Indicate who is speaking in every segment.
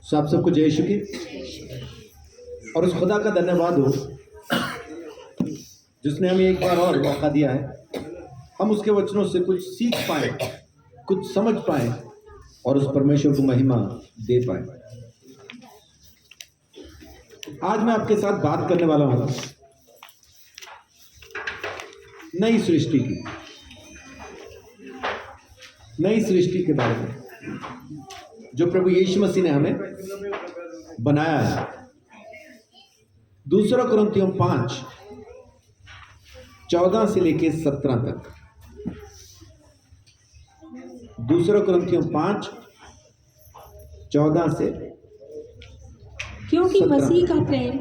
Speaker 1: सो आप सबको जय यीशु की और उस खुदा का धन्यवाद हो जिसने हमें एक बार और मौका दिया है हम उसके वचनों से कुछ सीख पाए, कुछ समझ पाए और उस परमेश्वर को महिमा दे पाए। आज मैं आपके साथ बात करने वाला हूं नई सृष्टि की, नई सृष्टि के बारे में जो प्रभु यीशु मसीह ने हमें बनाया है। दूसरा कुरिन्थियों 5:14 से लेके 17 तक। दूसरा कुरिन्थियों 5:14 से
Speaker 2: क्योंकि मसीह का प्रेम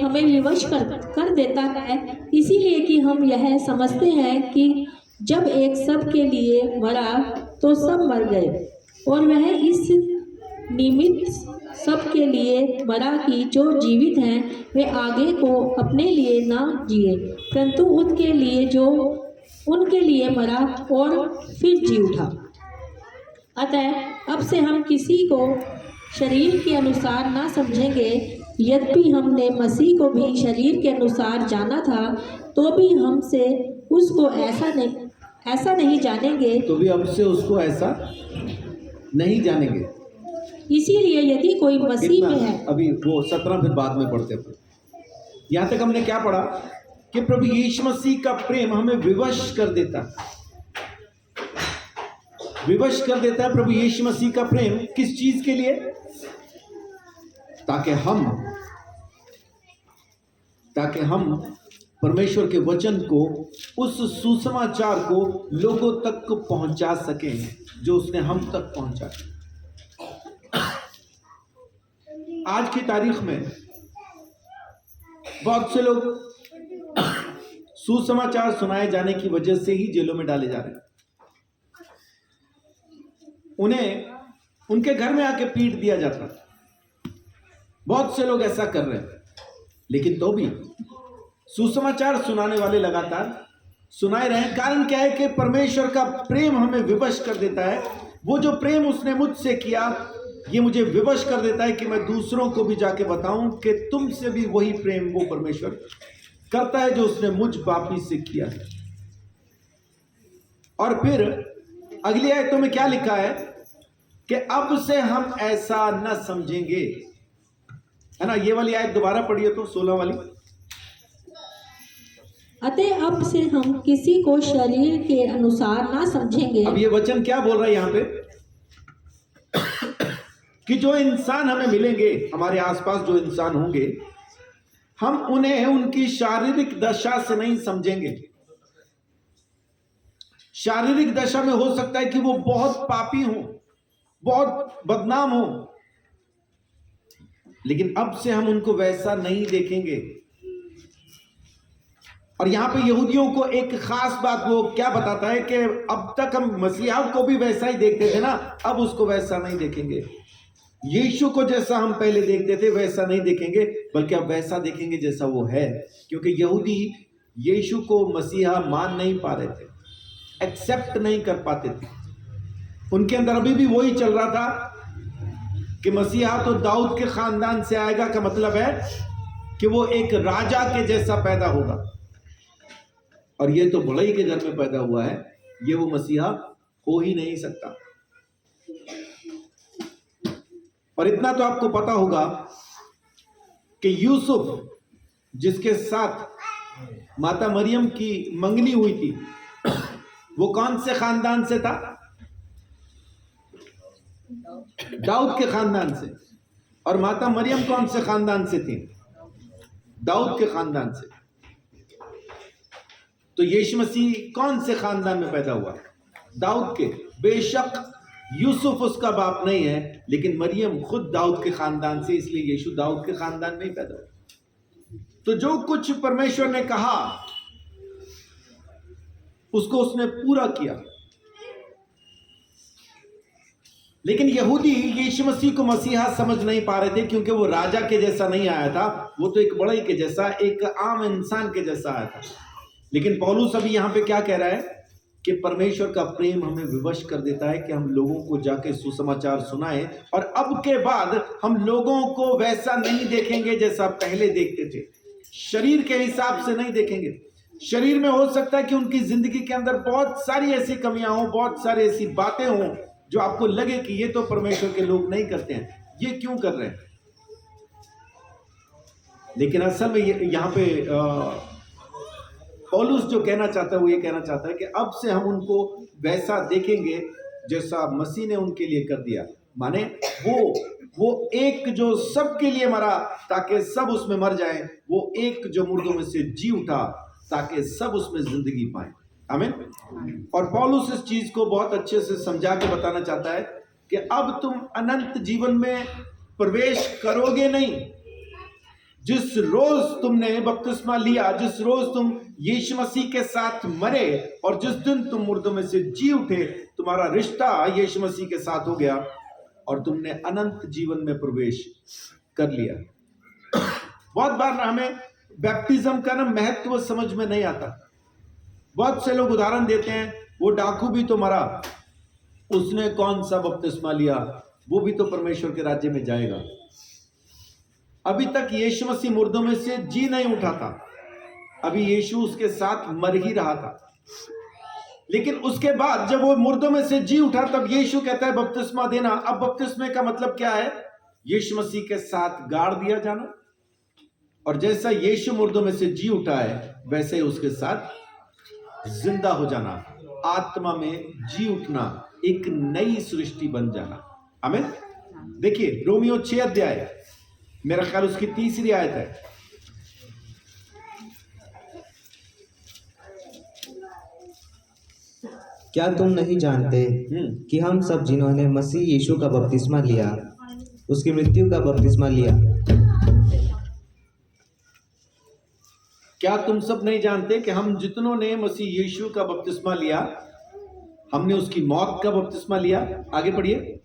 Speaker 2: हमें विवश कर देता है, इसीलिए कि हम यह समझते हैं कि जब एक सब के लिए मरा तो सब मर गए, और वह इस निमित्त सब के लिए मरा कि जो जीवित हैं वे आगे को अपने लिए ना जिए, परंतु उनके लिए जो उनके लिए मरा और फिर जी उठा। अतः अब से हम किसी को शरीर के अनुसार ना समझेंगे। यद्यपि हमने मसीह को भी शरीर के अनुसार जाना था, तो भी हमसे उसको ऐसा नहीं जानेंगे। इसीलिए यदि कोई मसीह में है,
Speaker 1: अभी वो 17 फिर बाद में पढ़ते हैं। यहाँ तक हमने क्या पढ़ा कि प्रभु यीशु मसीह का प्रेम हमें विवश कर देता है, विवश कर देता है। प्रभु यीशु मसीह का प्रेम किस चीज के लिए? ताकि हम परमेश्वर के वचन को, उस सुसमाचार को लोगों तक पहुंचा सकें जो उसने हम तक पहुंचाया। आज की तारीख में बहुत से लोग सुसमाचार सुनाए जाने की वजह से ही जेलों में डाले जा रहे हैं। उन्हें उनके घर में आके पीट दिया जाता। बहुत से लोग ऐसा कर रहे हैं, लेकिन तो भी सुसमाचार सुनाने वाले लगातार सुनाए रहे। कारण क्या है कि परमेश्वर का प्रेम हमें विवश कर देता है। वो जो प्रेम उसने मुझसे किया, ये मुझे विवश कर देता है कि मैं दूसरों को भी जाके बताऊं कि तुमसे भी वही प्रेम वो परमेश्वर करता है जो उसने मुझ पापी से किया है। और फिर अगली आयतों में क्या लिखा है कि अब से हम ऐसा न समझेंगे, है ना। ये वाली आयत दोबारा पढ़िए तो 16 वाली।
Speaker 2: अतः अब से हम किसी को शरीर के अनुसार ना समझेंगे।
Speaker 1: अब ये वचन क्या बोल रहा है यहाँ पे कि जो इंसान हमें मिलेंगे, हमारे आसपास जो इंसान होंगे, हम उन्हें उनकी शारीरिक दशा से नहीं समझेंगे। शारीरिक दशा में हो सकता है कि वो बहुत पापी हो, बहुत बदनाम हो, लेकिन अब से हम उनको वैसा नहीं देखेंगे। और यहां पे यहूदियों को एक खास बात वो क्या बताता है कि अब तक हम मसीहा को भी वैसा ही देखते थे ना, अब उसको वैसा नहीं देखेंगे। यीशु को जैसा हम पहले देखते थे वैसा नहीं देखेंगे, बल्कि अब वैसा देखेंगे जैसा वो है। क्योंकि यहूदी यीशु को मसीहा मान नहीं पा रहे थे, एक्सेप्ट नहीं कर पाते थे। उनके अंदर अभी भी वही चल रहा था कि मसीहा तो दाऊद के खानदान से आएगा, का मतलब है कि वो एक राजा के जैसा पैदा होगा। और ये तो बड़ई के घर में पैदा हुआ है, ये वो मसीहा हो ही नहीं सकता। और इतना तो आपको पता होगा कि यूसुफ जिसके साथ माता मरियम की मंगनी हुई थी, वो कौन से खानदान से था? दाऊद के खानदान से। और माता मरियम कौन से खानदान से थी? दाऊद के खानदान से। तो यीशु मसीह कौन से खानदान में पैदा हुआ? दाऊद के। बेशक यूसुफ उसका बाप नहीं है, लेकिन मरियम खुद दाऊद के खानदान से, इसलिए यीशु दाऊद के खानदान में ही पैदा हुआ। तो जो कुछ परमेश्वर ने कहा उसको उसने पूरा किया। लेकिन यहूदी यीशु मसीह को मसीहा समझ नहीं पा रहे थे, क्योंकि वो राजा के जैसा नहीं आया था, वो तो एक बड़ई के जैसा, एक आम इंसान के जैसा आया था। लेकिन पौलुस अभी यहां पे क्या कह रहा है कि परमेश्वर का प्रेम हमें विवश कर देता है कि हम लोगों को जाके सुसमाचार सुनाएं, और अब के बाद हम लोगों को वैसा नहीं देखेंगे जैसा पहले देखते थे। शरीर के हिसाब से नहीं देखेंगे। शरीर में हो सकता है कि उनकी जिंदगी के अंदर बहुत सारी ऐसी कमियां हो, बहुत सारी ऐसी बातें हों जो आपको लगे कि ये तो परमेश्वर के लोग नहीं करते हैं, ये क्यों कर रहे हैं। लेकिन असल में यहाँ पे पौलुस जो कहना चाहता है वो ये कहना चाहता है कि अब से हम उनको वैसा देखेंगे जैसा मसीह ने उनके लिए कर दिया। माने वो एक जो सबके लिए मरा ताकि सब उसमें मर जाएं, वो एक जो मुर्दों में से जी उठा ताकि सब उसमें जिंदगी पाएं। आमीन। और पौलुस इस चीज को बहुत अच्छे से समझा के बताना चाहता है कि अब तुम अनंत जीवन में प्रवेश करोगे नहीं। जिस रोज तुमने बपतिस्मा लिया, जिस रोज तुम यीशु मसीह के साथ मरे और जिस दिन तुम मुर्दों में से जी उठे, तुम्हारा रिश्ता यीशु मसीह के साथ हो गया और तुमने अनंत जीवन में प्रवेश कर लिया। बहुत बार हमें बैप्टिज्म का महत्व समझ में नहीं आता। बहुत से लोग उदाहरण देते हैं, वो डाकू भी तो मरा, उसने कौन सा बपतिस्मा लिया, वो भी तो परमेश्वर के राज्य में जाएगा। अभी तक यीशु मसीह मुर्दों में से जी नहीं उठा था, अभी यीशु उसके साथ मर ही रहा था। लेकिन उसके बाद जब वो मुर्दों में से जी उठा तब यीशु कहता है बपतिस्मा देना। अब बपतिस्मे का मतलब क्या है? यीशु मसीह के साथ गाड़ दिया जाना। और जैसा यीशु मुर्दों में से जी उठा है वैसे ही उसके साथ जिंदा हो जाना, आत्मा में जी उठना, एक नई सृष्टि बन जाना। आमीन। देखिए रोमियो 6 अध्याय, मेरा ख्याल उसकी 3री आयत है।
Speaker 3: क्या तुम नहीं जानते कि हम सब जिन्होंने मसीह यीशु का बपतिस्मा लिया उसकी मृत्यु का बपतिस्मा लिया?
Speaker 1: क्या तुम सब नहीं जानते कि हम जितनों ने मसीह यीशु का बपतिस्मा लिया हमने उसकी मौत का बपतिस्मा लिया? आगे पढ़िए।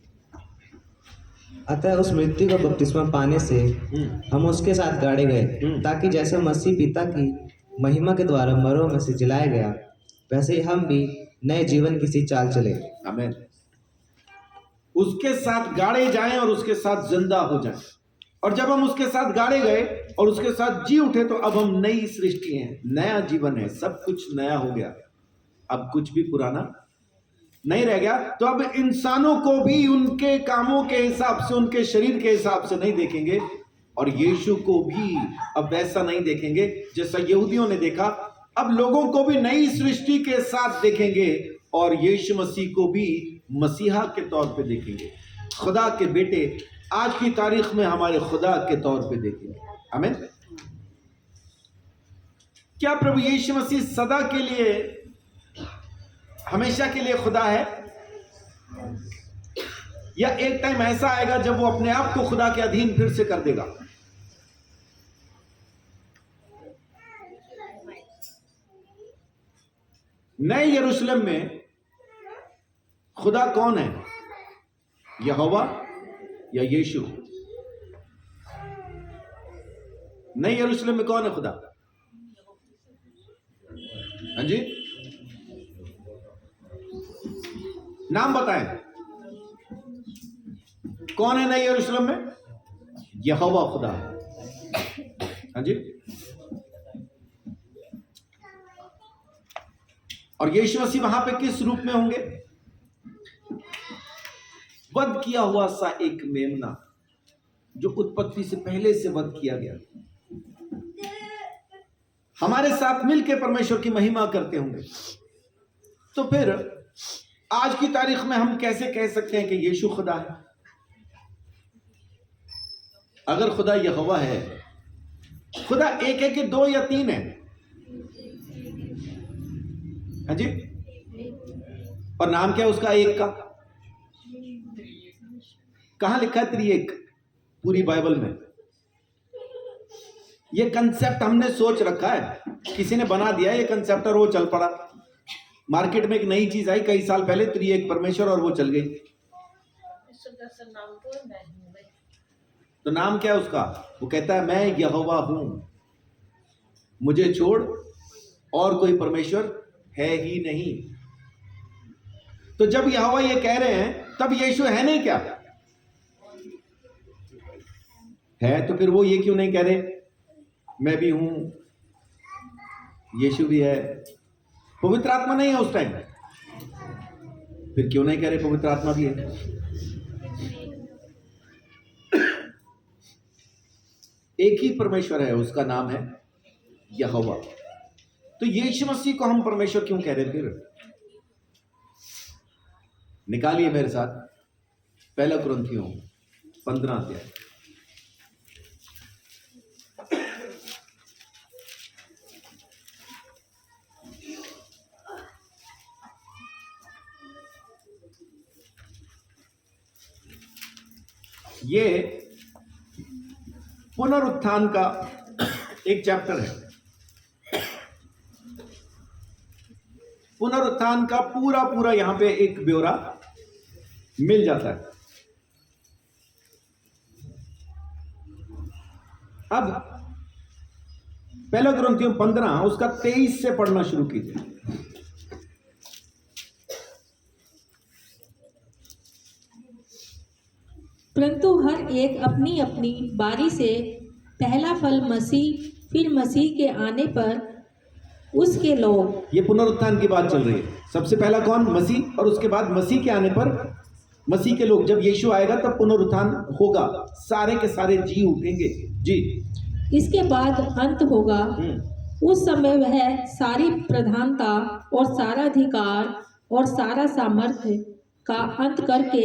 Speaker 3: अतः उस मृत्यु का बपतिस्मा पाने से हम उसके साथ गाड़े गए, ताकि जैसे मसीह पिता की महिमा के द्वारा मरों में से जिलाया गया, वैसे ही हम भी नए जीवन की सी चाल चले।
Speaker 1: आमीन। उसके साथ गाड़े जाएं और उसके साथ जिंदा हो जाएं। और जब हम उसके साथ गाड़े गए और उसके साथ जी उठे तो अब हम नई सृष्टि हैं, नया जीवन है, सब कुछ नया हो गया, अब कुछ भी पुराना नहीं रह गया। तो अब इंसानों को भी उनके कामों के हिसाब से, उनके शरीर के हिसाब से नहीं देखेंगे, और यीशु को भी अब वैसा नहीं देखेंगे जैसा यहूदियों ने देखा। अब लोगों को भी नई सृष्टि के साथ देखेंगे और यीशु मसीह को भी मसीहा के तौर पे देखेंगे, खुदा के बेटे, आज की तारीख में हमारे खुदा के तौर पे देखेंगे। आमीन। क्या प्रभु यीशु मसीह सदा के लिए, हमेशा के लिए खुदा है, या एक टाइम ऐसा आएगा जब वो अपने आप को खुदा के अधीन फिर से कर देगा? नए यरूशलेम में खुदा कौन है? यहोवा या यीशु? नए यरूशलेम में कौन है खुदा? हाँ जी, नाम बताएं, कौन है नए यरूशलेम में? यहोवा खुदा। हाँ जी। और यीशु मसीह वहां पे किस रूप में होंगे? वध किया हुआ सा एक मेमना जो उत्पत्ति से पहले से वध किया गया, हमारे साथ मिलकर परमेश्वर की महिमा करते होंगे। तो फिर आज की तारीख में हम कैसे कह सकते हैं कि यीशु खुदा है? अगर खुदा यहोवा है, खुदा एक है कि 2 या 3 है? हाँ जी। और नाम क्या है उसका एक का? कहां लिखा है त्रिएक? पूरी बाइबल में। ये कंसेप्ट हमने सोच रखा है, किसी ने बना दिया ये कंसेप्ट और वो चल पड़ा। मार्केट में एक नई चीज आई कई साल पहले, त्रिएक परमेश्वर, और वो चल गई। तो नाम क्या है उसका? वो कहता है मैं यहोवा हूं, मुझे छोड़ और कोई परमेश्वर है ही नहीं। तो जब यहोवा ये कह रहे हैं तब यीशु है नहीं क्या? है। तो फिर वो ये क्यों नहीं कह रहे मैं भी हूं, यीशु भी है? पवित्र आत्मा नहीं है उस टाइम, फिर क्यों नहीं कह रहे पवित्र आत्मा भी है? एक ही परमेश्वर है, उसका नाम है यहोवा। तो यीशु मसीह को हम परमेश्वर क्यों कह रहे? फिर निकालिए मेरे साथ पहला कुरिन्थियों 15 अध्याय। ये पुनरुत्थान का एक चैप्टर है। पुनरुत्थान का पूरा यहां पे एक ब्यौरा मिल जाता है। अब पहला कुरिन्थियों 15 उसका 23 से पढ़ना शुरू कीजिए।
Speaker 2: परंतु हर एक अपनी अपनी बारी से पहला फल मसीह, फिर मसीह के आने पर उसके लोग।
Speaker 1: ये पुनरुत्थान की बात चल रही है। सबसे पहला कौन? मसीह, और उसके बाद मसीह के आने पर मसीह के लोग। जब यीशु आएगा तब पुनरुत्थान होगा, सारे के सारे जी उठेंगे। जी।
Speaker 2: इसके बाद अंत होगा। उस समय वह सारी प्रधानता और सारा अधिकार और सारा सामर्थ्य का अंत करके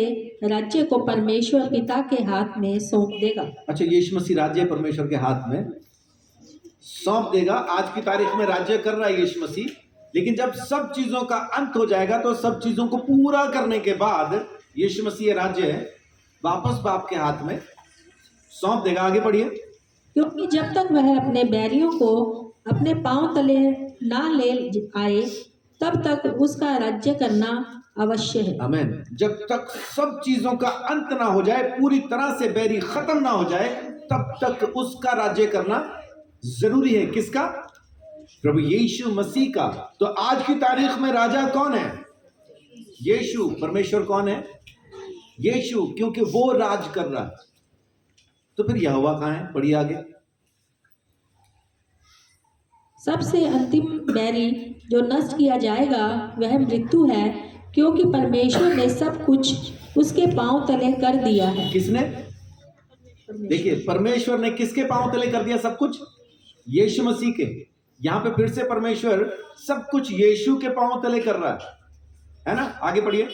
Speaker 2: राज्य को परमेश्वर पिता के हाथ में सौंप देगा।
Speaker 1: अच्छा, यीशु मसीह राज्य परमेश्वर के हाथ में सौंप देगा। आज की तारीख में राज्य कर रहा है यीशु मसीह, लेकिन जब सब चीजों का अंत हो जाएगा तो सब चीजों को पूरा करने के बाद यीशु मसीह राज्य वापस बाप के हाथ में सौंप देगा। आगे पढ़िए।
Speaker 2: क्योंकि जब तक वह अपने बैरियों को अपने पांव तले ना ले आए तब तक उसका राज्य करना अवश्य है।
Speaker 1: आमीन। जब तक सब चीजों का अंत ना हो जाए, पूरी तरह से बैरी खत्म ना हो जाए, तब तक उसका राज्य करना जरूरी है। किसका? प्रभु यीशु मसीह का। तो आज की तारीख में राजा कौन है? यीशु। परमेश्वर कौन है? यीशु, क्योंकि वो राज कर रहा है। तो फिर यहोवा कहां है? पढ़िए आगे।
Speaker 2: सबसे अंतिम बैरी जो नष्ट किया जाएगा वह मृत्यु है, क्योंकि परमेश्वर ने सब कुछ उसके पांव तले कर दिया है।
Speaker 1: किसने? देखिए, परमेश्वर ने किसके पांव तले कर दिया सब कुछ? यीशु मसीह के। यहां पे फिर से परमेश्वर सब कुछ यीशु के पांव तले कर रहा है ना? आगे पढ़िए।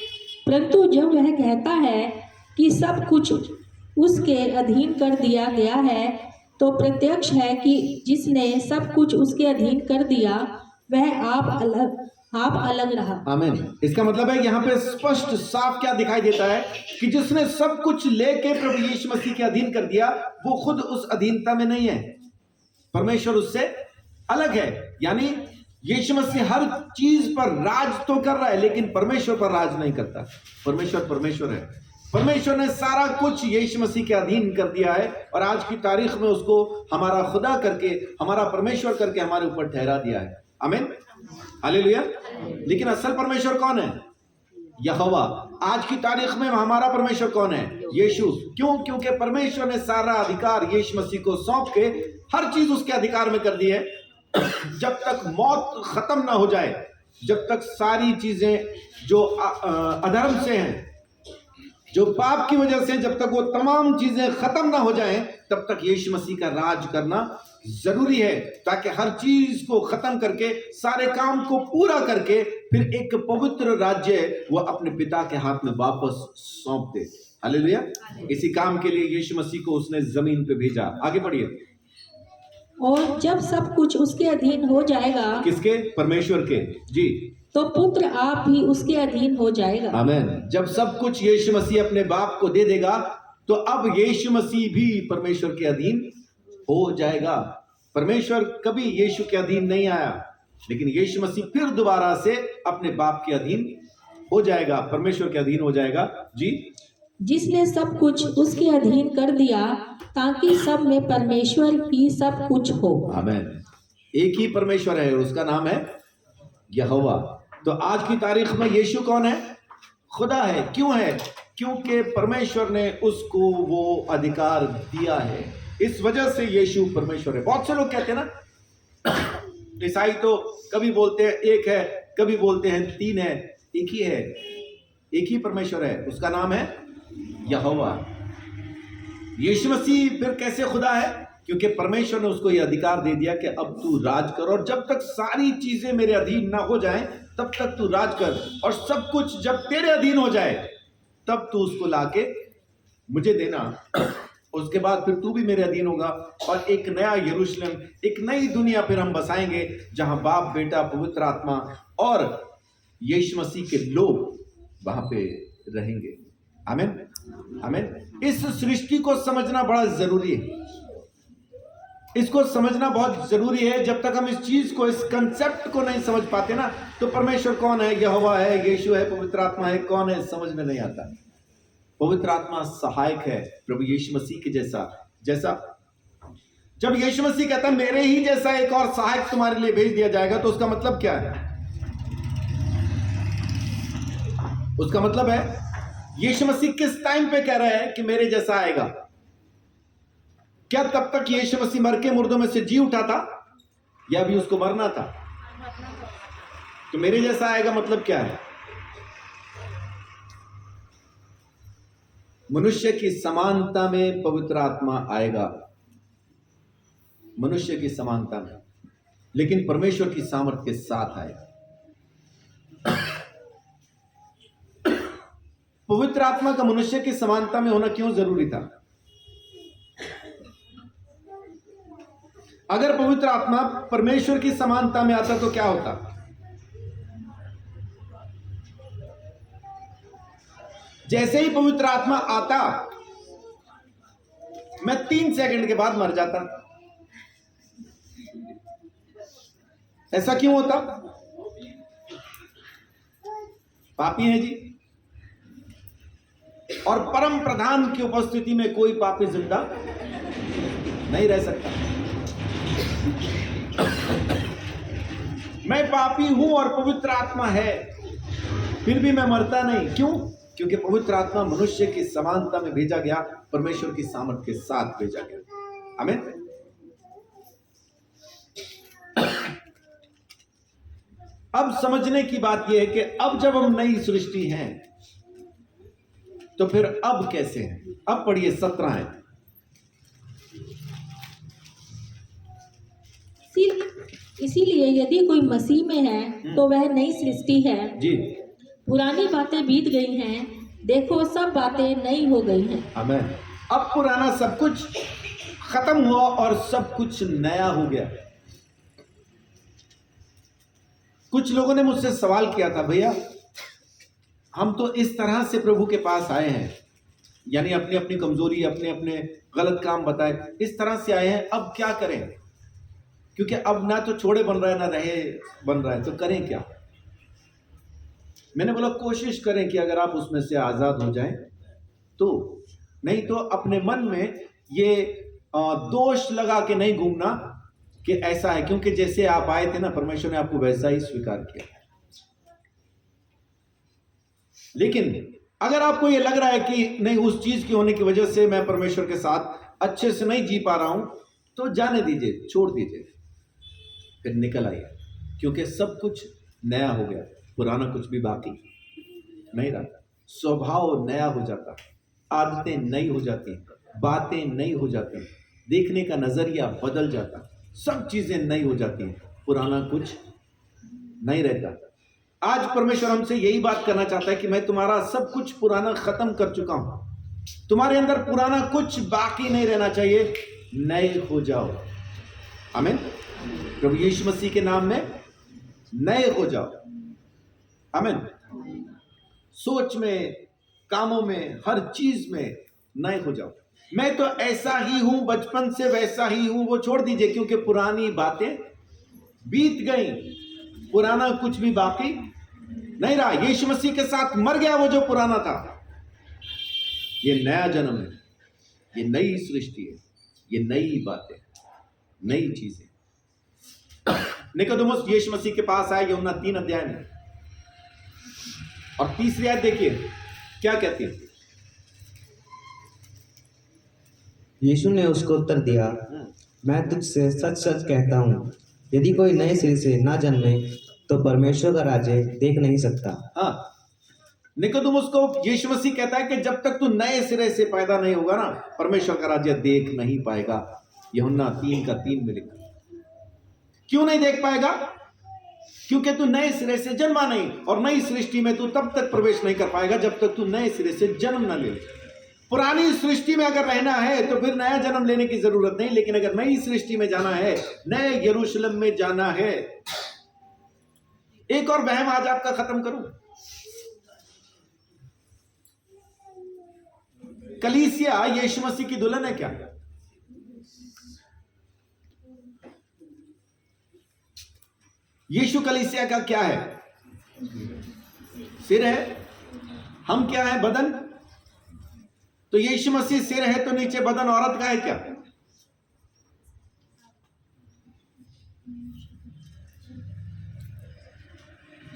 Speaker 2: परंतु जब वह कहता है कि सब कुछ उसके अधीन कर दिया गया है, तो प्रत्यक्ष है कि जिसने सब कुछ उसके अधीन कर दिया वह आप अलग रहा।
Speaker 1: आमीन। इसका मतलब है यहाँ पे स्पष्ट साफ क्या दिखाई देता है कि जिसने सब कुछ लेके प्रभु यीशु मसीह के अधीन कर दिया, वो खुद उस अधीनता में नहीं है। परमेश्वर उससे अलग है। यानी यीशु मसीह हर चीज पर राज तो कर रहा है, लेकिन परमेश्वर पर राज नहीं करता। परमेश्वर है। परमेश्वर ने सारा कुछ यीशु मसीह के अधीन कर दिया है, और आज की तारीख में उसको हमारा खुदा करके, हमारा परमेश्वर करके हमारे ऊपर ठहरा दिया है। आमीन, हालेलुया। लेकिन असल परमेश्वर कौन है? यहोवा। आज की तारीख में हमारा परमेश्वर कौन है? यीशु। क्यों? क्योंकि परमेश्वर ने सारा अधिकार यीशु मसीह को सौंप के हर चीज उसके अधिकार में कर दी है। जब तक मौत खत्म ना हो जाए, जब तक सारी चीजें जो अधर्म से हैं, जो पाप की वजह से, जब तक वो तमाम चीजें खत्म ना हो जाएं, तब तक यीशु मसीह का राज करना जरूरी है, ताकि हर चीज को खत्म करके, सारे काम को पूरा करके, फिर एक पवित्र राज्य वो अपने पिता के हाथ में वापस सौंप दे। हालेलुया। इसी काम के लिए यीशु मसीह को उसने जमीन पे भेजा। आगे पढ़िए।
Speaker 2: और जब सब कुछ उसके अधीन हो जाएगा।
Speaker 1: किसके? परमेश्वर के। जी।
Speaker 2: तो पुत्र आप भी उसके अधीन हो जाएगा।
Speaker 1: आमीन। जब सब कुछ यीशु मसीह अपने बाप को दे देगा, तो अब यीशु मसीह भी परमेश्वर के अधीन हो जाएगा। परमेश्वर कभी यीशु के अधीन नहीं आया, लेकिन यीशु मसीह फिर दोबारा से अपने बाप के अधीन हो जाएगा, परमेश्वर के अधीन हो जाएगा। जी।
Speaker 2: जिसने सब कुछ उसके अधीन कर दिया, ताकि सब में परमेश्वर ही सब कुछ हो।
Speaker 1: आमीन। एक ही परमेश्वर है, उसका नाम है यहोवा। तो आज की तारीख में यीशु कौन है? खुदा है। क्यों है? क्योंकि परमेश्वर ने उसको वो अधिकार दिया है। इस वजह से यीशु परमेश्वर है। बहुत से लोग कहते हैं ना, ईसाई तो कभी बोलते हैं एक है, कभी बोलते हैं तीन है। एक ही है, एक ही परमेश्वर है, उसका नाम है यहोवा। यीशु मसीह फिर कैसे खुदा है? क्योंकि परमेश्वर ने उसको यह अधिकार दे दिया कि अब तू राज कर, और जब तक सारी चीजें मेरे अधीन ना हो जाएं तब तक तू राज कर, और सब कुछ जब तेरे अधीन हो जाए तब तू उसको लाके मुझे देना। उसके बाद फिर तू भी मेरे अधीन होगा, और एक नया यरूशलेम, एक नई दुनिया फिर हम बसाएंगे, जहां बाप, बेटा, पवित्र आत्मा और यीशु मसीह के लोग वहां पे रहेंगे। आमीन, आमीन। इस सृष्टि को समझना बड़ा जरूरी है। इसको समझना बहुत जरूरी है। जब तक हम इस चीज को, इस कंसेप्ट को नहीं समझ पाते ना, तो परमेश्वर कौन है, यहोवा है, यीशु है, पवित्र आत्मा है, कौन है, समझ में नहीं आता। पवित्र आत्मा सहायक है प्रभु यीशु मसीह के जैसा जब यीशु मसीह कहता है मेरे ही जैसा एक और सहायक तुम्हारे लिए भेज दिया जाएगा, तो उसका मतलब क्या है? उसका मतलब है यीशु मसीह किस टाइम पे कह रहा है कि मेरे जैसा आएगा? क्या तब तक यीशु मसीह मर के मुर्दों में से जी उठा था, या अभी उसको मरना था? तो मेरे जैसा आएगा मतलब क्या है? मनुष्य की समानता में पवित्र आत्मा आएगा, मनुष्य की समानता में, लेकिन परमेश्वर की सामर्थ्य के साथ आएगा। पवित्र आत्मा का मनुष्य की समानता में होना क्यों जरूरी था? अगर पवित्र आत्मा परमेश्वर की समानता में आता तो क्या होता? जैसे ही पवित्र आत्मा आता, मैं 3 सेकंड के बाद मर जाता। ऐसा क्यों होता? पापी है जी, और परम प्रधान की उपस्थिति में कोई पापी जिंदा नहीं रह सकता। मैं पापी हूं और पवित्र आत्मा है, फिर भी मैं मरता नहीं। क्यों? क्योंकि पवित्र आत्मा मनुष्य की समानता में भेजा गया, परमेश्वर की सामर्थ्य के साथ भेजा गया। आमीन। अब समझने की बात यह है कि अब जब हम नई सृष्टि हैं, तो फिर अब कैसे हैं? अब पढ़िए 17 है।
Speaker 2: इसीलिए यदि कोई मसीह में है तो वह नई सृष्टि है
Speaker 1: जी।
Speaker 2: पुरानी बातें बीत गई हैं, देखो सब बातें नई हो गई हैं।
Speaker 1: आमीन। अब पुराना सब कुछ खत्म हुआ और सब कुछ नया हो गया। कुछ लोगों ने मुझसे सवाल किया था, भैया हम तो इस तरह से प्रभु के पास आए हैं, यानी अपनी अपनी कमजोरी, अपने अपने गलत काम बताए, इस तरह से आए हैं, अब क्या करें? क्योंकि अब ना तो छोड़े बन रहा है ना रहे बन रहा है, तो करें क्या? मैंने बोला कोशिश करें कि अगर आप उसमें से आज़ाद हो जाएं तो, नहीं तो अपने मन में ये दोष लगा के नहीं घूमना कि ऐसा है, क्योंकि जैसे आप आए थे ना, परमेश्वर ने आपको वैसा ही स्वीकार किया। लेकिन अगर आपको ये लग रहा है कि नहीं, उस चीज की होने की वजह से मैं परमेश्वर के साथ अच्छे से नहीं जी पा रहा हूं, तो जाने दीजिए, छोड़ दीजिए, फिर निकल आइए, क्योंकि सब कुछ नया हो गया, पुराना कुछ भी बाकी नहीं रहा। स्वभाव नया हो जाता, आदतें नई हो जाती, बातें नई हो जाती, देखने का नजरिया बदल जाता, सब चीजें नई हो जाती हैं, पुराना कुछ नहीं रहता। आज परमेश्वर हमसे यही बात करना चाहता है कि मैं तुम्हारा सब कुछ पुराना खत्म कर चुका हूं, तुम्हारे अंदर पुराना कुछ बाकी नहीं रहना चाहिए, नए हो जाओ। आमीन। प्रभु यीशु मसीह के नाम में नए हो जाओ। आमीन। सोच में, कामों में, हर चीज में नए हो जाओ। मैं तो ऐसा ही हूं, बचपन से वैसा ही हूं, वो छोड़ दीजिए, क्योंकि पुरानी बातें बीत गई, पुराना कुछ भी बाकी नहीं रहा। यीशु मसीह के साथ मर गया वो जो पुराना था। ये नया जन्म है, ये नई सृष्टि है, ये नई बातें, नई चीजें। निकोदेमुस यीशु मसीह के पास आए, यूहन्ना 3 अध्याय में और तीसरी आयत देखिए क्या कहती है।
Speaker 3: यीशु ने उसको उत्तर दिया, मैं तुझसे सच सच कहता हूँ, यदि कोई नए सिरे से ना जन्मे तो परमेश्वर का राज्य देख नहीं सकता।
Speaker 1: हाँ, निकोदेमुस को यीशु मसीह कहता है कि जब तक तू नए सिरे से पैदा नहीं होगा ना, परमेश्वर का राज्य देख नहीं पाएगा। यूहन्ना 3:3 में लिखा। क्यों नहीं देख पाएगा? क्योंकि तू नए सिरे से जन्मा नहीं, और नई सृष्टि में तू तब तक प्रवेश नहीं कर पाएगा जब तक तू नए सिरे से जन्म न ले। पुरानी सृष्टि में अगर रहना है तो फिर नया जन्म लेने की जरूरत नहीं, लेकिन अगर नई सृष्टि में जाना है, नए यरूशलेम में जाना है। एक और वहम आज आपका खत्म करूं। कलीसिया यीशु मसीह की दुल्हन है क्या? यीशु कलीसिया का क्या है? सिर है। हम क्या है? बदन। तो यीशु मसीह सिर है तो नीचे बदन औरत का है क्या?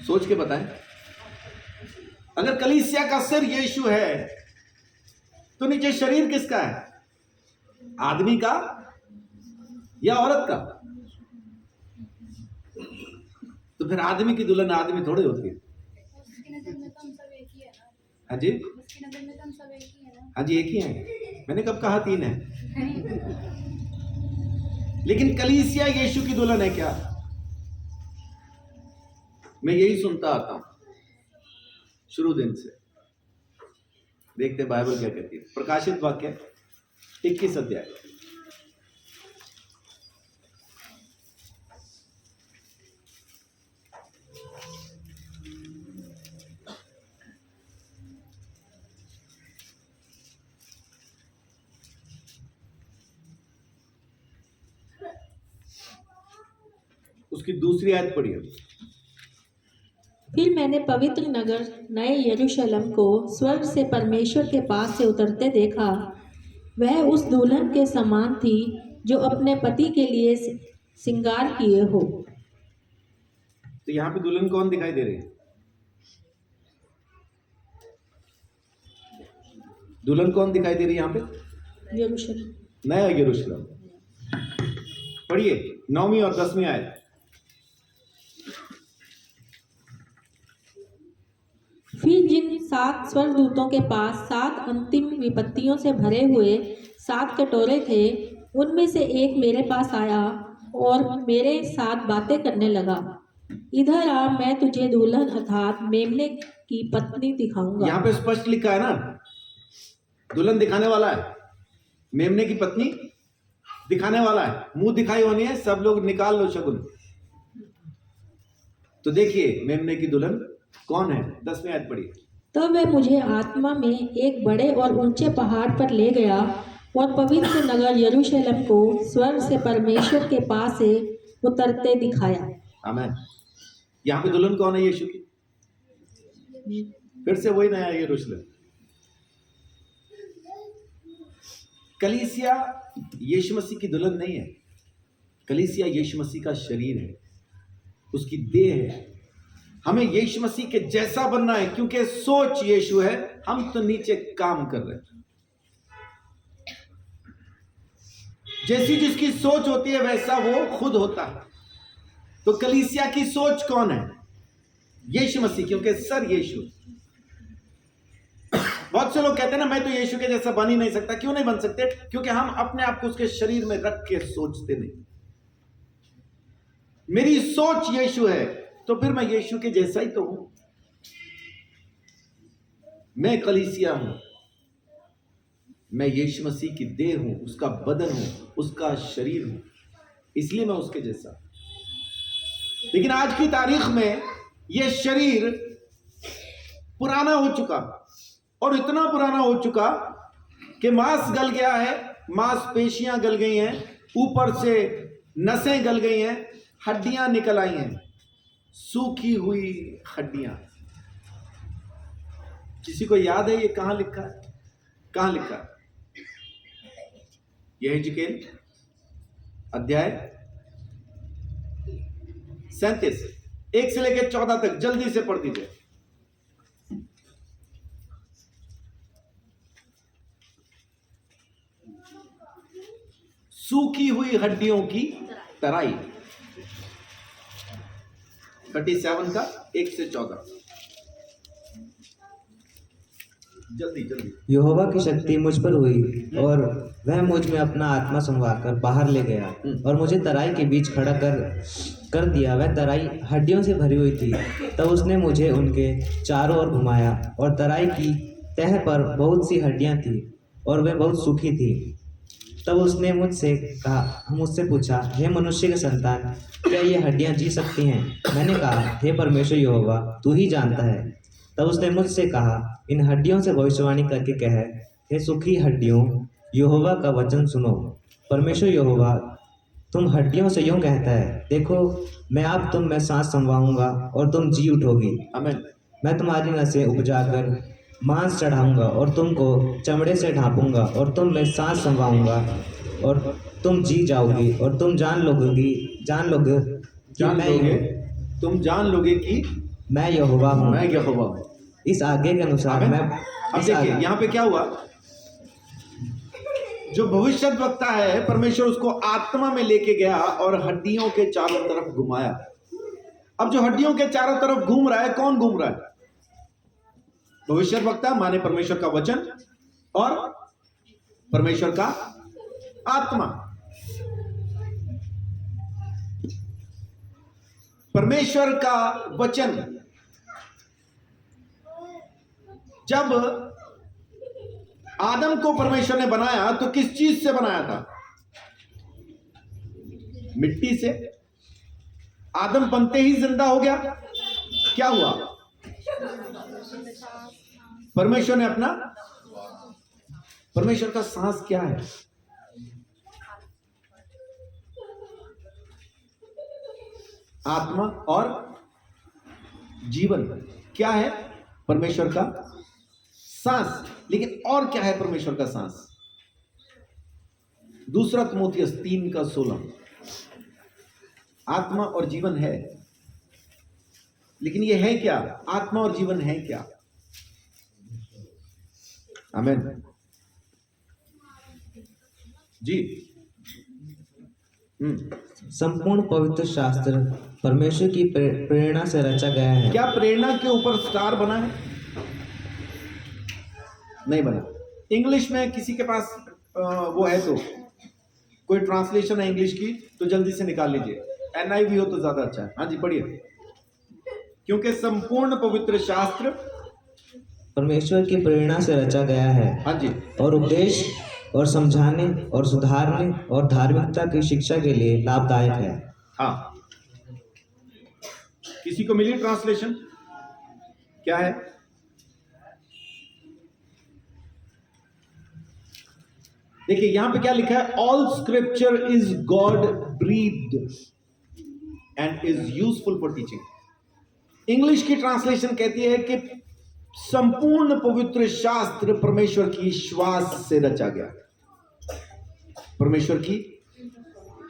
Speaker 1: सोच के बताएं। अगर कलीसिया का सिर यीशु है तो नीचे शरीर किसका है? आदमी का या औरत का? तो फिर आदमी की दुल्हन आदमी थोड़े होती है। हाँ जी, हाँ जी, एक ही है। मैंने कब कहा 3 है? लेकिन कलीसिया यीशु की दुल्हन है क्या? मैं यही सुनता आता हूं शुरू दिन से। देखते बाइबल क्या कहती है। प्रकाशित वाक्य 21 अध्याय। उसकी दूसरी आयत पढ़िए।
Speaker 2: फिर मैंने पवित्र नगर नए यरूशलेम को स्वर्ग से परमेश्वर के पास से उतरते देखा। वह उस दुल्हन के समान थी जो अपने पति के लिए श्रृंगार किए हो।
Speaker 1: तो यहां पे दुल्हन कौन दिखाई दे रही है? दुल्हन कौन दिखाई दे रही है यहां पे?
Speaker 2: यरूशलेम,
Speaker 1: नया यरूशलेम। पढ़िए 9वीं और 10वीं आयत।
Speaker 2: फिर जिन 7 स्वर्गदूतों के पास 7 अंतिम विपत्तियों से भरे हुए 7 कटोरे थे, उनमें से एक मेरे पास आया और मेरे साथ बातें करने लगा। इधर आ, मैं तुझे दुल्हन अर्थात मेमने की पत्नी दिखाऊंगा।
Speaker 1: यहां पे स्पष्ट लिखा है ना, दुल्हन दिखाने वाला है, मेमने की पत्नी दिखाने वाला है। मुंह दिखाई होनी है, सब लोग निकाल लो शगुन। तो देखिए मेमने की दुल्हन कौन है? 10वीं आयत पढ़िए।
Speaker 2: तब वह मुझे आत्मा में एक बड़े और ऊंचे पहाड़ पर ले गया और पवित्र नगर यरूशलेम को स्वर्ग से परमेश्वर के पास से उतरते दिखाया।
Speaker 1: आमीन। यहाँ पे दुल्हन कौन है? यीशु की। फिर से वही नया यरूशलेम। कलीसिया यीशु मसीह की दुल्हन नहीं है। कलीसिया यीशु मसीह का शरीर है, उसकी देह है। हमें यीशु मसीह के जैसा बनना है, क्योंकि सोच यीशु है, हम तो नीचे काम कर रहे हैं। जैसी जिसकी सोच होती है वैसा वो खुद होता है। तो कलीसिया की सोच कौन है? यीशु मसीह, क्योंकि सर यीशु। बहुत से लोग कहते हैं ना, मैं तो यीशु के जैसा बन ही नहीं सकता। क्यों नहीं बन सकते? क्योंकि हम अपने आप को उसके शरीर में रख के सोचते नहीं। मेरी सोच यीशु है तो फिर मैं यीशु के जैसा ही तो हूं। मैं कलीसिया हूं, मैं यीशु मसीह की देह हूं, उसका बदन हूं, उसका शरीर हूं, इसलिए मैं उसके जैसा। लेकिन आज की तारीख में यह शरीर पुराना हो चुका, और इतना पुराना हो चुका कि मांस गल गया है, मांसपेशियां गल गई हैं, ऊपर से नसें गल गई हैं, हड्डियां निकल आई हैं, सूखी हुई हड्डियां। किसी को याद है ये कहां लिखा है? कहां लिखा है? यह हिजकेल अध्याय 37 1 से लेकर 14 तक। जल्दी से पढ़ दीजिए। सूखी हुई हड्डियों की तराई। 37 का 1 से 14। जल्दी जल्दी।
Speaker 3: यहोवा की शक्ति मुझ पर हुई और वह मुझ में अपना आत्मा समवाकर बाहर ले गया और मुझे तराई के बीच खड़ा कर दिया। वह तराई हड्डियों से भरी हुई थी। तब उसने मुझे उनके चारों ओर घुमाया और तराई की तह पर बहुत सी हड्डियां थी और वे बहुत सूखी थी। तब उसने मुझसे पूछा, हे मनुष्य के संतान, क्या ये हड्डियां जी सकती हैं? मैंने कहा, हे परमेश्वर यहोवा, तू ही जानता है। तब उसने मुझसे कहा, इन हड्डियों से भविष्यवाणी करके कह, हे सूखी हड्डियों, यहोवा का वचन सुनो। परमेश्वर यहोवा तुम हड्डियों से यूं कहता है, देखो मैं अब तुम में सांस समवाऊंगा और तुम जी उठोगी।
Speaker 1: आमीन।
Speaker 3: मैं तुम्हारी नसें उपजाकर मांस चढ़ाऊंगा और तुमको चमड़े से ढांपूंगा और तुम में सांस समवाऊंगा और तुम जी जाओगी और तुम जान लोगे
Speaker 1: तुम जान लोगे कि
Speaker 3: मैं यहोवा हूँ।
Speaker 1: मैं यहोवा हूँ।
Speaker 3: इस आज्ञा के अनुसार
Speaker 1: आमीन।
Speaker 3: मैं
Speaker 1: अब देखिए यहाँ पे क्या हुआ, जो भविष्यद्वक्ता है परमेश्वर उसको आत्मा में लेके गया और हड्डियों के चारों तरफ घुमाया। अब जो हड्डियों के चारों तरफ घूम रहा है, कौन घूम रहा है? भविष्यद्वक्ता माने परमेश्वर का वचन और परमेश्वर का आत्मा। परमेश्वर का वचन जब आदम को परमेश्वर ने बनाया तो किस चीज से बनाया था? मिट्टी से। आदम बनते ही जिंदा हो गया। क्या हुआ? परमेश्वर ने अपना, परमेश्वर का सांस क्या है? आत्मा और जीवन। क्या है? परमेश्वर का सांस। लेकिन और क्या है परमेश्वर का सांस? 2 तिमोथियस 3 का 16। आत्मा और जीवन है, लेकिन यह है क्या? आत्मा और जीवन है क्या? आमीन जी।
Speaker 3: संपूर्ण पवित्र शास्त्र परमेश्वर की प्रेरणा से रचा गया है।
Speaker 1: क्या प्रेरणा के ऊपर स्टार बना है? नहीं बना। इंग्लिश में किसी के पास वो है तो कोई ट्रांसलेशन है इंग्लिश की तो जल्दी से निकाल लीजिए। NIV हो तो ज्यादा अच्छा है। हाँ जी पढ़िए। क्योंकि संपूर्ण पवित्र शास्त्र
Speaker 3: परमेश्वर की प्रेरणा से रचा गया है।
Speaker 1: हाँ जी।
Speaker 3: और उपदेश और समझाने और सुधारने और धार्मिकता की शिक्षा के लिए लाभदायक है।
Speaker 1: हाँ, किसी को मिली ट्रांसलेशन? क्या है? देखिए यहां पे क्या लिखा है? All scripture is God breathed and is useful for teaching. English की ट्रांसलेशन कहती है कि संपूर्ण पवित्र शास्त्र परमेश्वर की श्वास से रचा गया। परमेश्वर की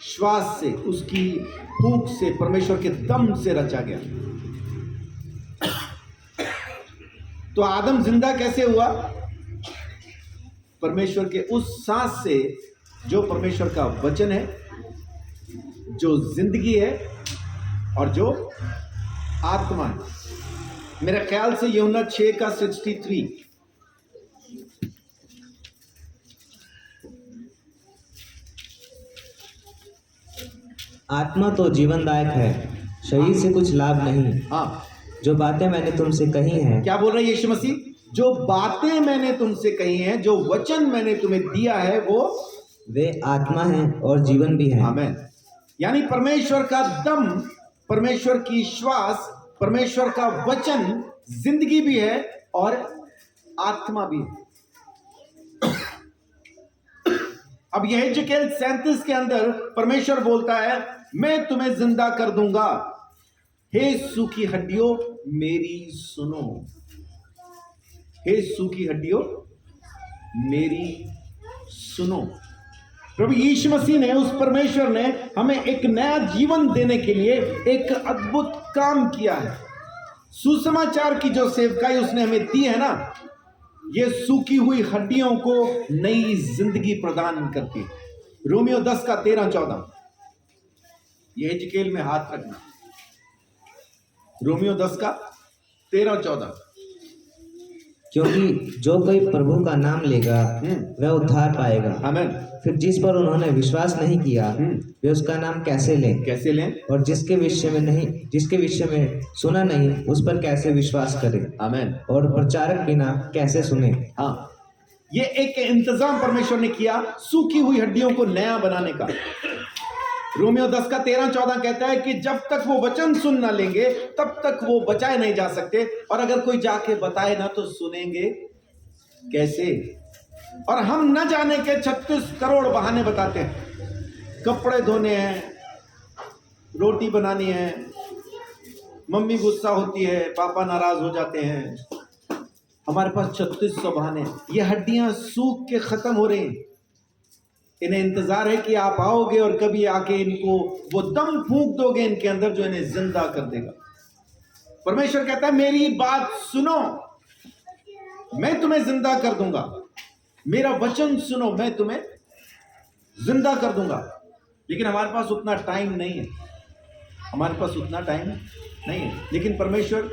Speaker 1: श्वास से, उसकी फूंक से, परमेश्वर के दम से रचा गया। तो आदम जिंदा कैसे हुआ? परमेश्वर के उस सांस से जो परमेश्वर का वचन है, जो जिंदगी है और जो आत्मा है। मेरे ख्याल से यूहन्ना 6 का 63।
Speaker 3: आत्मा तो जीवनदायक है, शरीर से कुछ लाभ नहीं।
Speaker 1: हाँ,
Speaker 3: जो बातें मैंने तुमसे कही हैं।
Speaker 1: क्या बोल रहे हैं यीशु मसीह? जो बातें मैंने तुमसे कही हैं, जो वचन मैंने तुम्हें दिया है, वो
Speaker 3: वे आत्मा हैं और जीवन भी है।
Speaker 1: आमीन। यानी परमेश्वर का दम, परमेश्वर की श्वास, परमेश्वर का वचन जिंदगी भी है और आत्मा भी है। अब यह एजेकिएल 37 के अंदर परमेश्वर बोलता है, मैं तुम्हें जिंदा कर दूंगा। हे सूखी हड्डियों मेरी सुनो। हे सूखी हड्डियों मेरी सुनो। प्रभु यीशु मसीह ने, उस परमेश्वर ने हमें एक नया जीवन देने के लिए एक अद्भुत काम किया है। सुसमाचार की जो सेवकाई उसने हमें दी है ना, ये सूखी हुई हड्डियों को नई जिंदगी प्रदान करती है। रोमियो 10 का 13-14, ये हिजकेल में हाथ रखना। रोमियो 10 का 13-14।
Speaker 3: क्योंकि जो कोई प्रभु का नाम लेगा वह उद्धार पाएगा।
Speaker 1: आमीन।
Speaker 3: फिर जिस पर उन्होंने विश्वास नहीं किया वे उसका नाम कैसे लें?
Speaker 1: कैसे लें?
Speaker 3: और जिसके विषय में सुना नहीं उस पर कैसे विश्वास करें?
Speaker 1: आमीन।
Speaker 3: और प्रचारक बिना कैसे सुने?
Speaker 1: हाँ, ये एक इंतजाम परमेश्वर ने किया सूखी हुई हड्डियों को नया बनाने का। रोमियो 10 का 13-14 कहता है कि जब तक वो वचन सुन ना लेंगे तब तक वो बचाए नहीं जा सकते, और अगर कोई जाके बताए ना तो सुनेंगे कैसे? और हम न जाने के 36 करोड़ बहाने बताते हैं। कपड़े धोने हैं, रोटी बनानी है, मम्मी गुस्सा होती है, पापा नाराज हो जाते हैं, हमारे पास 3600 बहाने। ये हड्डियां सूख के खत्म हो रही हैं। इन्हें इंतजार है कि आप आओगे और कभी आके इनको वो दम फूंक दोगे इनके अंदर जो इन्हें जिंदा कर देगा। परमेश्वर कहता है मेरी बात सुनो, मैं तुम्हें जिंदा कर दूंगा। मेरा वचन सुनो, मैं तुम्हें जिंदा कर दूंगा। लेकिन हमारे पास उतना टाइम नहीं है, हमारे पास उतना टाइम नहीं है। लेकिन परमेश्वर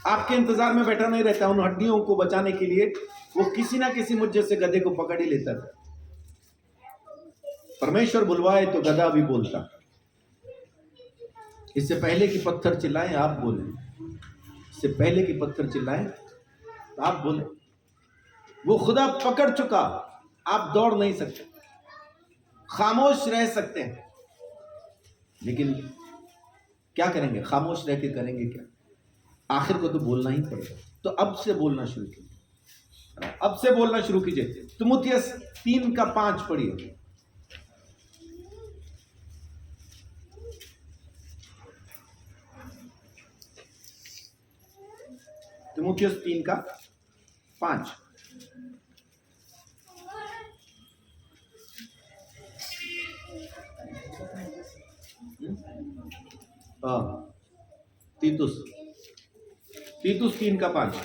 Speaker 1: आपके इंतजार में बैठा नहीं रहता। उन हड्डियों को बचाने के लिए वो किसी ना किसी मुझ जैसे गधे को पकड़ ही लेता था। परमेश्वर बुलवाए तो गधा भी बोलता। इससे पहले कि पत्थर चिल्लाएं आप बोलें, इससे पहले कि पत्थर चिल्लाएं आप बोलें। वो खुदा पकड़ चुका, आप दौड़ नहीं सकते, खामोश रह सकते हैं, लेकिन क्या करेंगे? खामोश रह के करेंगे क्या? आखिर को तो बोलना ही पड़ेगा। तो अब से बोलना शुरू कीजिए, अब से बोलना शुरू कीजिए। तीमुथियुस 3 का 5 पढ़िए। तीमुथियुस 3 का 5। तीतुस 3 का 5।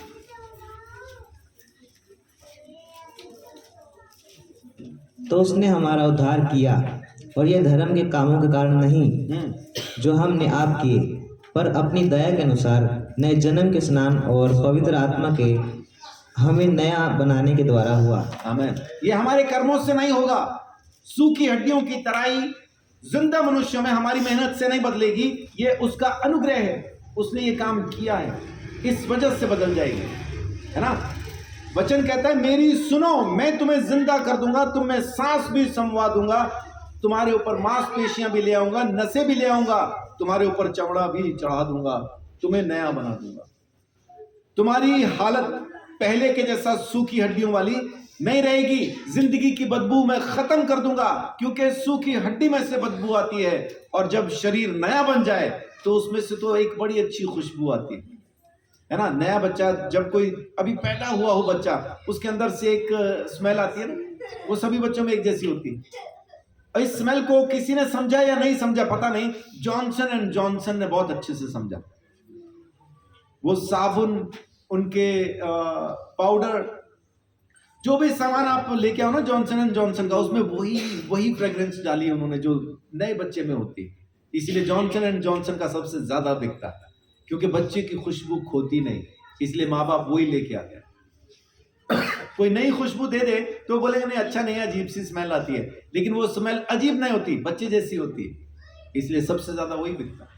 Speaker 3: तो उसने हमारा उद्धार किया, और यह धर्म के कामों के कारण नहीं जो हमने आप किए, पर अपनी दया के अनुसार नए जन्म के स्नान और पवित्र आत्मा के हमें नया बनाने के द्वारा हुआ।
Speaker 1: आमीन। ये हमारे कर्मों से नहीं होगा। सूखी हड्डियों की तराई जिंदा मनुष्य में हमारी मेहनत से नहीं बदलेगी। ये उसका अनुग्रह है, उसने ये काम किया है, इस वजह से बदल जाएगी, है ना? वचन कहता है मेरी सुनो, मैं तुम्हें जिंदा कर दूंगा, तुम्हें सांस भी समवा दूंगा, तुम्हारे ऊपर मांसपेशियां भी ले आऊंगा, नसें भी ले आऊंगा, तुम्हारे ऊपर चमड़ा भी चढ़ा दूंगा, तुम्हें नया बना दूंगा। तुम्हारी हालत पहले के जैसा सूखी हड्डियों वाली नहीं रहेगी। जिंदगी की बदबू मैं खत्म कर दूंगा, क्योंकि सूखी हड्डी में से बदबू आती है, और जब शरीर नया बन जाए तो उसमें से तो एक बड़ी अच्छी खुशबू आती है ना? नया बच्चा, जब कोई अभी पैदा हुआ हो बच्चा, उसके अंदर से एक स्मेल आती है ना, वो सभी बच्चों में एक जैसी होती है। इस स्मेल को किसी ने समझा या नहीं समझा पता नहीं, जॉनसन एंड जॉनसन ने बहुत अच्छे से समझा। वो साबुन, उनके पाउडर, जो भी सामान आप लेके आओ ना जॉनसन एंड जॉनसन का, उसमें वही फ्रेग्रेंस डाली है उन्होंने जो नए बच्चे में होती है। इसीलिए जॉनसन एंड जॉनसन का सबसे ज्यादा बिकता है, क्योंकि बच्चे की खुशबू खोती नहीं, इसलिए माँ बाप वही लेके आते हैं। कोई नई खुशबू दे दे तो बोलेंगे नहीं अच्छा नहीं है, अजीब सी स्मेल आती है, लेकिन वो स्मेल अजीब नहीं होती, बच्चे जैसी होती है, इसलिए सबसे ज्यादा वही बिकता है।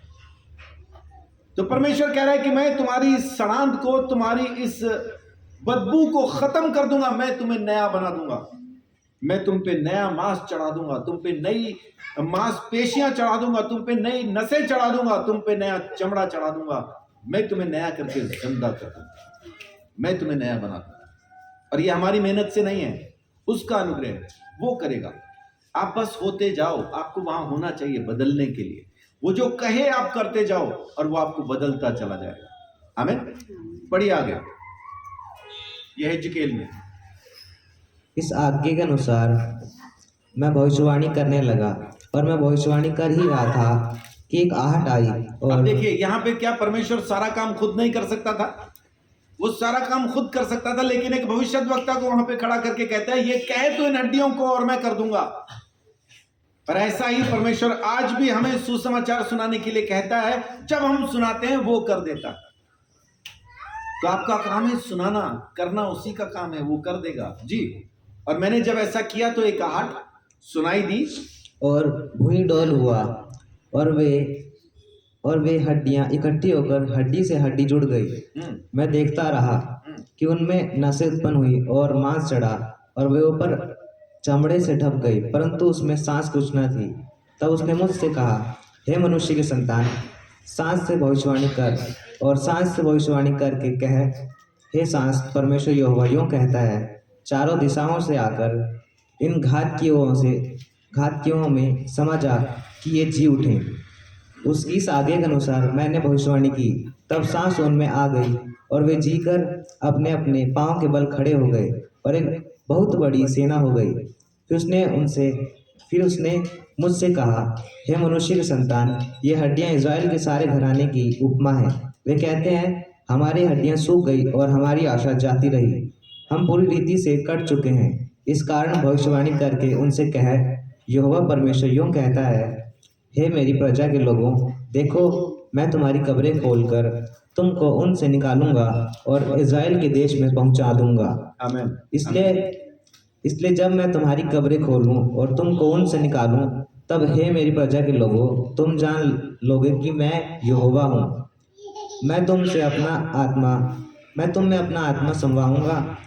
Speaker 1: तो परमेश्वर कह रहा है कि मैं तुम्हारी सड़ांध को, तुम्हारी इस बदबू को खत्म कर दूंगा, मैं तुम्हें नया बना दूंगा, मैं तुम पे नया मांस चढ़ा दूंगा, तुम पे नई मांसपेशियां चढ़ा दूंगा, तुम पे नई नसें चढ़ा दूंगा, तुम पे नया चमड़ा चढ़ा दूंगा, मैं तुम्हें नया करके जिंदा कर दूंगा, मैं तुम्हें नया बना दूंगा। और ये हमारी मेहनत से नहीं है, उसका अनुग्रह वो करेगा। आप बस होते जाओ, आपको वहां होना चाहिए बदलने के लिए। वो जो कहे आप करते जाओ और वो आपको बदलता चला जाएगा। आमीन। पढ़िए आगे, यह हिजकेल में।
Speaker 3: इस आज्ञा के अनुसार मैं भविष्यवाणी करने लगा, और मैं भविष्यवाणी कर ही रहा था कि एक आहट आई। और
Speaker 1: अब देखिए यहाँ पे क्या परमेश्वर सारा काम खुद नहीं कर सकता था? वो सारा काम खुद कर सकता था, लेकिन एक भविष्यद्वक्ता को वहां पे खड़ा करके कहता है, ये कहे तो इन हड्डियों को और मैं कर दूंगा। पर ऐसा ही परमेश्वर आज भी हमें सुसमाचार सुनाने के लिए कहता है, जब हम सुनाते हैं वो कर देता। तो आपका काम है सुनाना, करना उसी का काम है, वो कर देगा जी। और मैंने जब ऐसा किया तो एक आहट सुनाई दी
Speaker 3: और भूईडोल हुआ और वे हड्डियां इकट्ठी होकर हड्डी से हड्डी जुड़ गई। मैं देखता रहा कि उनमें नसें उत्पन्न हुई और मांस चढ़ा और वे ऊपर चमड़े से ढप गई, परंतु उसमें सांस कुछ न थी। तब उसने मुझसे कहा, हे मनुष्य के संतान, सांस से भविष्यवाणी कर और सांस से भविष्यवाणी करके कह, हे सांस, परमेश्वर यहोवा यूं कहता है, चारों दिशाओं से आकर इन घातकियों में समा जा कि ये जी उठें। उसकी इस आज्ञा के अनुसार मैंने भविष्यवाणी की। तब सांस उनमें आ गई और वे जीकर अपने अपने पांव के बल खड़े हो गए और एक बहुत बड़ी सेना हो गई। फिर उसने मुझसे कहा, हे मनुष्य के संतान, ये हड्डियां इज़राइल के सारे घराने की उपमा है। वे कहते हैं, हमारी हड्डियां सूख गई और हमारी आशा जाती रही, हम पूरी रीति से कट चुके हैं। इस कारण भविष्यवाणी करके उनसे कह, यहोवा परमेश्वर यूं कहता है, हे मेरी प्रजा के लोगों, देखो मैं तुम्हारी कब्रें खोलकर तुमको उनसे निकालूंगा और इज़राइल के देश में पहुंचा दूंगा।
Speaker 1: आमीन।
Speaker 3: इसलिए जब मैं तुम्हारी कब्रें खोलूं और तुमको उनसे निकालूं, तब हे मेरी प्रजा के लोगों, तुम जान लोगे कि मैं यहोवा हूँ। मैं तुम में अपना आत्मा समवाऊंगा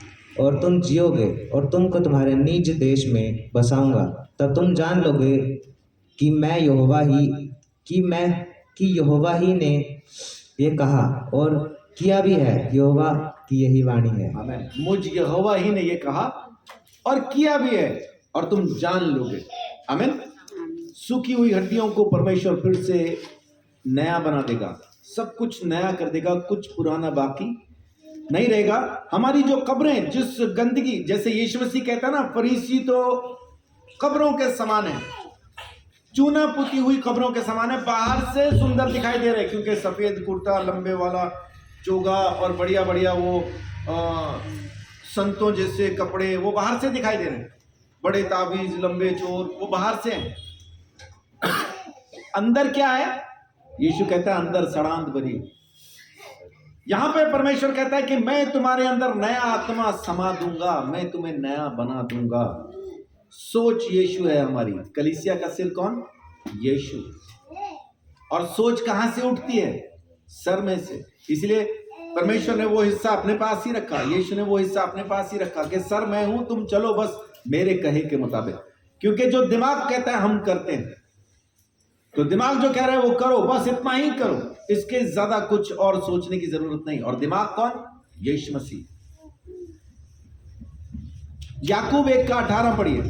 Speaker 3: और तुम जियोगे और तुमको तुम्हारे निज देश में बसाऊंगा। तब तुम जान लोगे कि यहोवा ही ने ये कहा और किया भी है। यहोवा की यही वाणी है।
Speaker 1: आमीन। मुझ यहोवा ही ने ये कहा और किया भी है और तुम जान लोगे। आमीन। सूखी हुई हड्डियों को परमेश्वर फिर से नया बना देगा, सब कुछ नया कर देगा, कुछ पुराना बाकी नहीं रहेगा। हमारी जो कब्रें, जिस गंदगी, जैसे यीशु मसीह कहता ना, फरीसी तो कब्रों के समान है, चूना पुती हुई कब्रों के समान है। बाहर से सुंदर दिखाई दे रहे क्योंकि सफेद कुर्ता, लंबे वाला चोगा और बढ़िया बढ़िया वो संतों जैसे कपड़े, वो बाहर से दिखाई दे रहे हैं, बड़े ताबीज, लंबे चोर, वो बाहर से हैं। अंदर क्या है? यीशु कहता है अंदर सड़ांत भरी। यहां पे परमेश्वर कहता है कि मैं तुम्हारे अंदर नया आत्मा समा दूंगा, मैं तुम्हें नया बना दूंगा। सोच यीशु है हमारी। कलीसिया का सिर कौन? यीशु। और सोच कहां से उठती है? सर में से। इसलिए परमेश्वर ने वो हिस्सा अपने पास ही रखा, यीशु ने वो हिस्सा अपने पास ही रखा कि सर मैं हूं, तुम चलो बस मेरे कहे के मुताबिक। क्योंकि जो दिमाग कहता है हम करते हैं, तो दिमाग जो कह रहा है वो करो, बस इतना ही करो, इसके ज्यादा कुछ और सोचने की जरूरत नहीं। और दिमाग कौन? यीशु मसीह। याकूब 1:18 पढ़िए।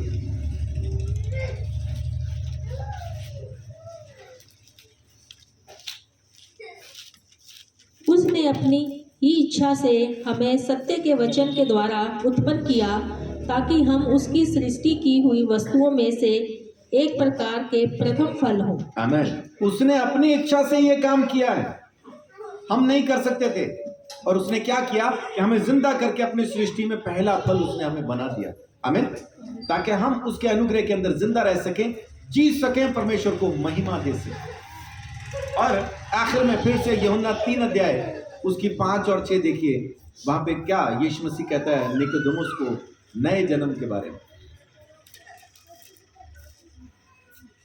Speaker 2: उसने अपनी ही इच्छा से हमें सत्य के वचन के द्वारा उत्पन्न किया, ताकि हम उसकी सृष्टि की हुई वस्तुओं में से एक प्रकार के प्रथम फल हों।
Speaker 1: आमीन। उसने अपनी इच्छा से ये काम किया है, हम नहीं कर सकते थे। और उसने क्या किया कि हमें जिंदा करके अपनी सृष्टि में पहला फल उसने हमें बना दिया। आमीन। ताकि हम उसके अनुग्रह के अंदर जिंदा रह सकें, जी सकें, परमेश्वर को महिमा दे सकें। और आखिर में फिर से यूहन्ना 3 अध्याय उसकी 5 और 6 देखिए, वहां पे क्या यीशु मसीह कहता है निकोदेमुस को नए जन्म के बारे में।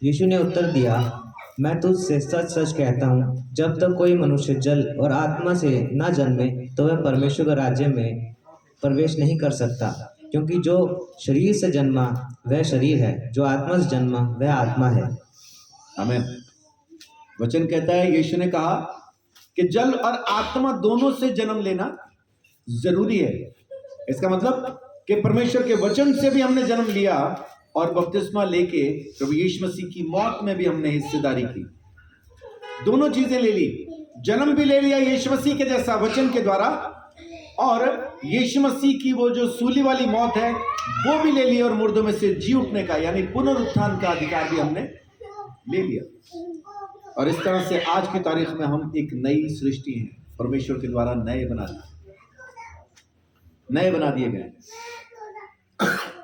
Speaker 3: यीशु ने उत्तर दिया, मैं तुझसे सच सच कहता हूँ, जब तक कोई मनुष्य जल और आत्मा से न जन्मे तो वह परमेश्वर के राज्य में प्रवेश नहीं कर सकता। क्योंकि जो शरीर से जन्मा वह शरीर है, जो आत्मा से जन्मा वह आत्मा है।
Speaker 1: आमीन। वचन कहता है, यीशु ने कहा कि जल और आत्मा दोनों से जन्म लेना जरूरी है। इसका मतलब कि परमेश्वर के वचन से भी हमने जन्म लिया और बपतिस्मा लेके प्रभु यीशु मसीह की मौत में भी हमने हिस्सेदारी की। दोनों चीजें ले ली, जन्म भी ले लिया यीशु मसीह के जैसा वचन के द्वारा, और यीशु मसीह की वो जो सूली वाली मौत है वो भी ले ली, और मुर्दों में से जी उठने का यानी पुनरुत्थान का अधिकार भी हमने ले लिया। और इस तरह से आज की तारीख में हम एक नई सृष्टि हैं, परमेश्वर के द्वारा नए बना दिए। नए बना दिए गए।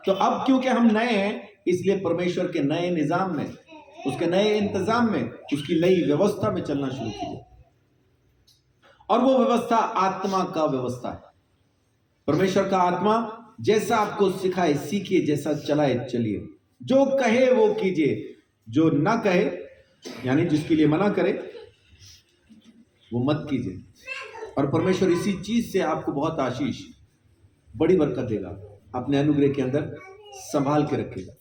Speaker 1: तो अब क्योंकि हम नए हैं, इसलिए परमेश्वर के नए निजाम में, उसके नए इंतजाम में, उसकी नई व्यवस्था में चलना शुरू कीजिए। और वो व्यवस्था आत्मा का व्यवस्था है। परमेश्वर का आत्मा जैसा आपको सिखाए सीखिए, जैसा चलाए चलिए, जो कहे वो कीजिए, जो ना कहे यानी जिसके लिए मना करे वो मत कीजिए। और परमेश्वर इसी चीज से आपको बहुत आशीष, बड़ी बरकत देगा, अपने अनुग्रह के अंदर संभाल के रखेगा।